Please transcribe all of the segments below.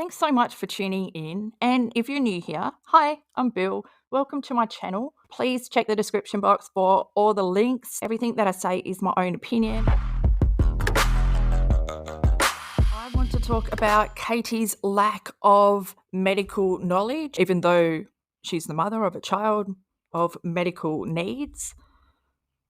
Thanks so much for tuning in. And if you're new here, hi, I'm Bill. Welcome to my channel. Please check the description box for all the links. Everything that I say is my own opinion. I want to talk about Katie's lack of medical knowledge, even though she's the mother of a child of medical needs.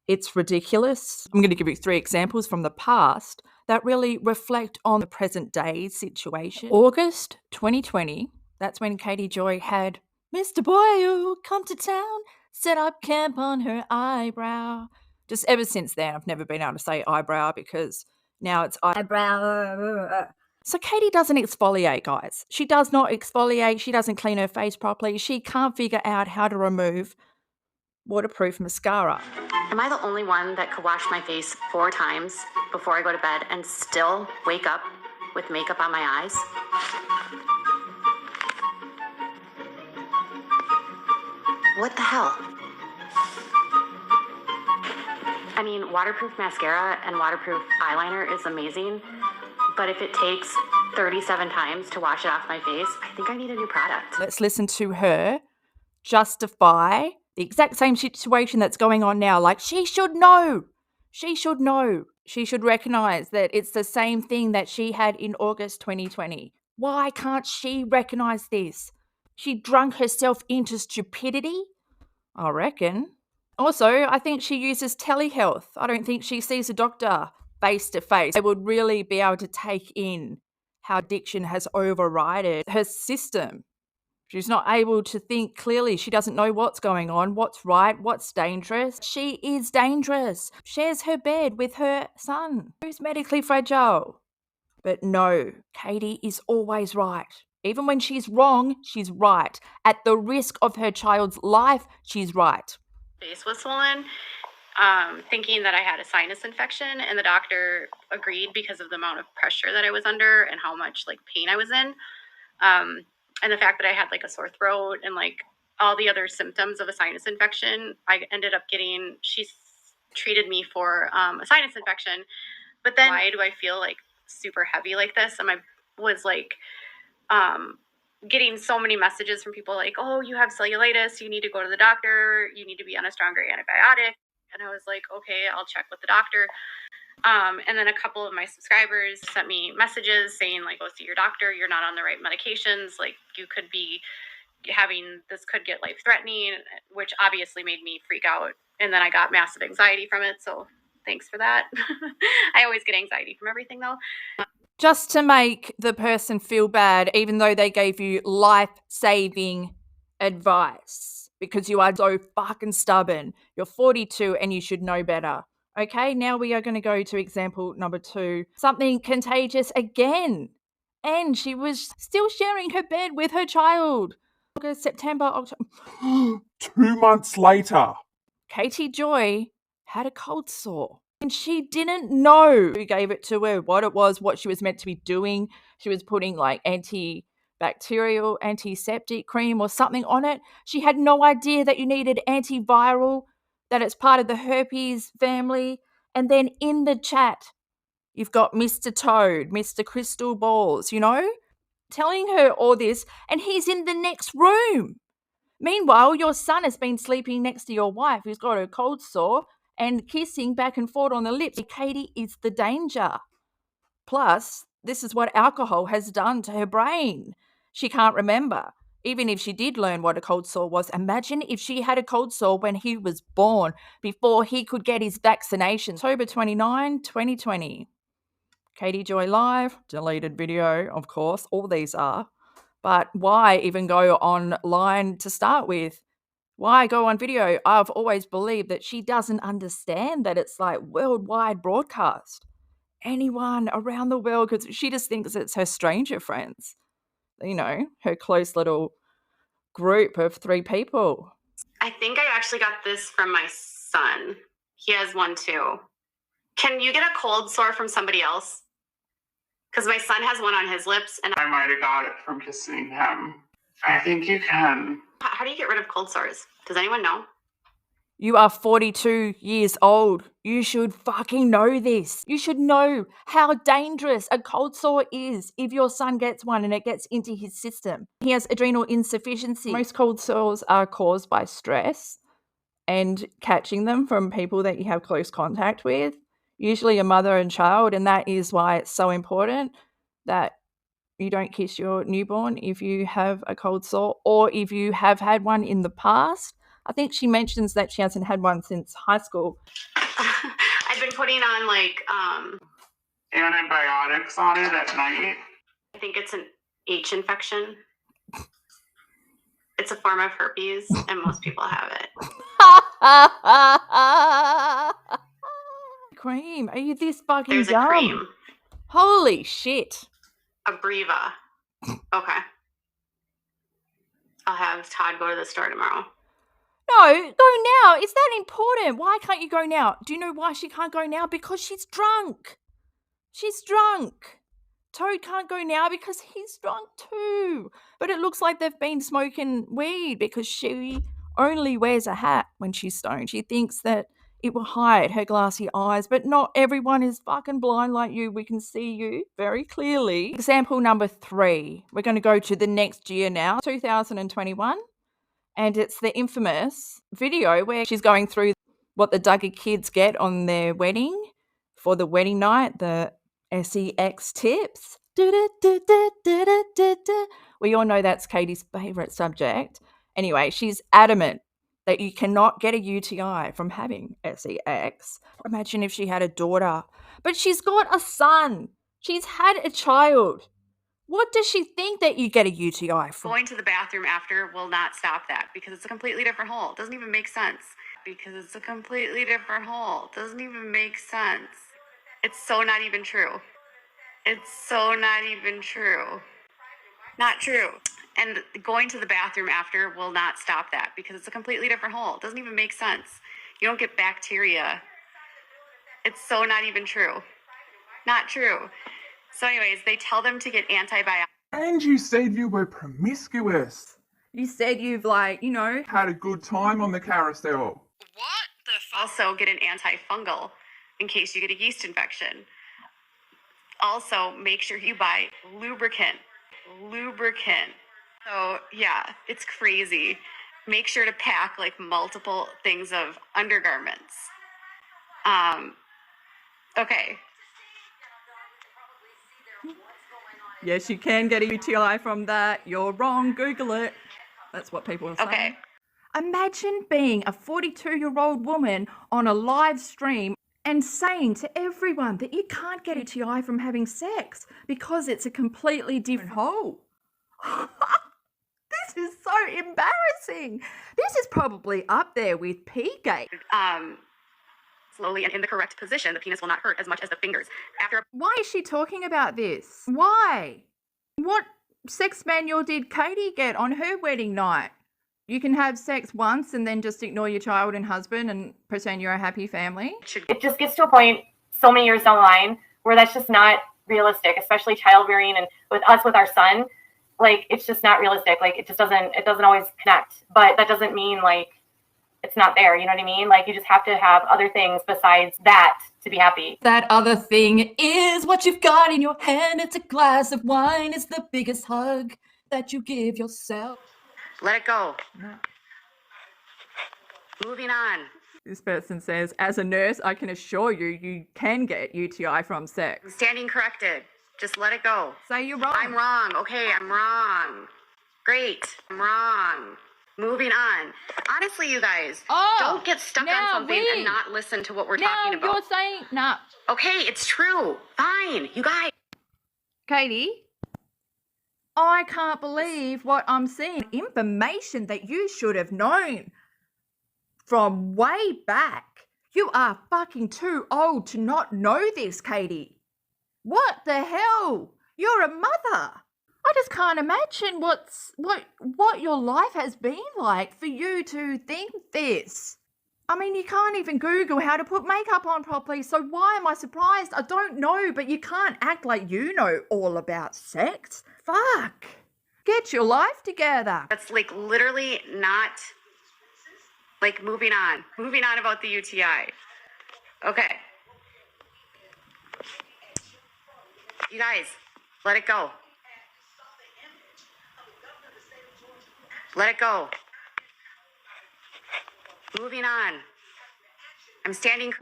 It's ridiculous. I'm going to give you 3 examples from the past that really reflect on the present day situation. August 2020, that's when Katie Joy had Mr. Boyle come to town, set up camp on her eyebrow. Just ever since then, I've never been able to say eyebrow because now it's eyebrow. So Katie doesn't exfoliate, guys. She does not exfoliate. She doesn't clean her face properly. She can't figure out how to remove waterproof mascara. Am I the only one that could wash my face 4 times before I go to bed and still wake up with makeup on my eyes? What the hell? I mean, waterproof mascara and waterproof eyeliner is amazing, but if it takes 37 times to wash it off my face, I think I need a new product. Let's listen to her justify the exact same situation that's going on now. Like, she should know. She should know. She should recognize that it's the same thing that she had in August 2020. Why can't she recognize this? She drunk herself into stupidity, I reckon. Also, I think she uses telehealth. I don't think she sees a doctor face to face. They would really be able to take in how addiction has overridden her system. She's not able to think clearly. She doesn't know what's going on, what's right, what's dangerous. She is dangerous. Shares her bed with her son, who's medically fragile. But no, Katie is always right. Even when she's wrong, she's right. At the risk of her child's life, she's right. Face was swollen, thinking that I had a sinus infection, and the doctor agreed because of the amount of pressure that I was under and how much pain I was in. And the fact that I had a sore throat and all the other symptoms of a sinus infection, I ended up she treated me for a sinus infection. But then why do I feel super heavy like this? And I was getting so many messages from people oh, you have cellulitis, you need to go to the doctor, you need to be on a stronger antibiotic. And I was like, okay, I'll check with the doctor. And then a couple of my subscribers sent me messages saying go see your doctor. You're not on the right medications. You could be this could get life threatening, which obviously made me freak out. And then I got massive anxiety from it. So thanks for that. I always get anxiety from everything though. Just to make the person feel bad, even though they gave you life-saving advice, because you are so fucking stubborn. You're 42 and you should know better. Okay, now we are going to go to example number 2. Something contagious again. And she was still sharing her bed with her child. August, September, October. 2 months later. Katie Joy had a cold sore. And she didn't know who gave it to her, what it was, what she was meant to be doing. She was putting antibacterial, antiseptic cream or something on it. She had no idea that you needed antiviral, that it's part of the herpes family. And then in the chat, you've got Mr. Toad, Mr. Crystal Balls, telling her all this, and he's in the next room. Meanwhile, your son has been sleeping next to your wife who's got a cold sore and kissing back and forth on the lips. Katie is the danger. Plus, this is what alcohol has done to her brain. She can't remember. Even if she did learn what a cold sore was, imagine if she had a cold sore when he was born, before he could get his vaccination. October 29, 2020. Katie Joy Live, deleted video, of course. All these are. But why even go online to start with? Why go on video? I've always believed that she doesn't understand that it's worldwide broadcast. Anyone around the world, because she just thinks it's her stranger friends. Her close little group of 3 people. I think I actually got this from my son. He has one too. Can you get a cold sore from somebody else? Because my son has one on his lips, and I might have got it from kissing him. I think you can. How do you get rid of cold sores? Does anyone know? You are 42 years old. You should fucking know this. You should know how dangerous a cold sore is if your son gets one and it gets into his system. He has adrenal insufficiency. Most cold sores are caused by stress and catching them from people that you have close contact with, usually a mother and child, and that is why it's so important that you don't kiss your newborn if you have a cold sore or if you have had one in the past. I think she mentions that she hasn't had one since high school. I've been putting on like Antibiotics on it at night. I think it's an H infection. It's a form of herpes, and most people have it. Cream, are you this fucking There's dumb? a cream. Holy shit. Abreva. Okay. I'll have Todd go to the store tomorrow. No, go now. Is that important? Why can't you go now? Do you know why she can't go now? Because she's drunk. She's drunk. Toad can't go now because he's drunk too. But it looks like they've been smoking weed because she only wears a hat when she's stoned. She thinks that it will hide her glassy eyes, but not everyone is fucking blind like you. We can see you very clearly. Example number 3. We're going to go to the next year now, 2021. And it's the infamous video where she's going through what the Duggar kids get on their wedding for the wedding night, the sex tips. We all know that's Katie's favourite subject. Anyway, she's adamant that you cannot get a UTI from having sex. Imagine if she had a daughter. But she's got a son. She's had a child. What does she think that you get a UTI from? Going to the bathroom after will not stop that because it's a completely different hole. It doesn't even make sense. It's so not even true. Not true. And going to the bathroom after will not stop that because it's a completely different hole. It doesn't even make sense. You don't get bacteria. It's so not even true. Not true. So anyways, they tell them to get antibiotics. And you said you were promiscuous. You said you've Had a good time on the carousel. What the fuck? Also get an antifungal in case you get a yeast infection. Also, make sure you buy lubricant. So yeah, it's crazy. Make sure to pack like multiple things of undergarments. Okay. Yes, you can get a UTI from that. You're wrong. Google it. That's what people are saying. Okay. Imagine being a 42-year-old woman on a live stream and saying to everyone that you can't get a UTI from having sex because it's a completely different hole. This is so embarrassing. This is probably up there with P-gate. Slowly and in the correct position, the penis will not hurt as much as the fingers. Why is she talking about this? Why? What sex manual did Katie get on her wedding night? You can have sex once and then just ignore your child and husband and pretend you're a happy family? It just gets to a point so many years down the line where that's just not realistic, especially child rearing and with our son. Like, it's just not realistic. Like, it doesn't always connect. But that doesn't mean, like, it's not there. You know what I mean? Like, you just have to have other things besides that to be happy. That other thing is what you've got in your hand. It's a glass of wine. It's the biggest hug that you give yourself. Let it go. No. Moving on. This person says, as a nurse, I can assure you, you can get UTI from sex. Standing corrected. Just let it go. Say you're wrong. I'm wrong. Okay, I'm wrong. Great. I'm wrong. Moving on. Honestly, you guys, don't get stuck on something and not listen to what we're talking about. You're saying, nah. Okay, it's true. Fine. You guys. Katie, I can't believe what I'm seeing. Information that you should have known from way back. You are fucking too old to not know this, Katie. What the hell? You're a mother. I just can't imagine what your life has been like for you to think this. I mean, you can't even Google how to put makeup on properly, so why am I surprised? I don't know, but you can't act like you know all about sex. Fuck. Get your life together. That's like literally not Like, moving on about the UTI. Okay. You guys, let it go. Let it go. Moving on. I'm standing.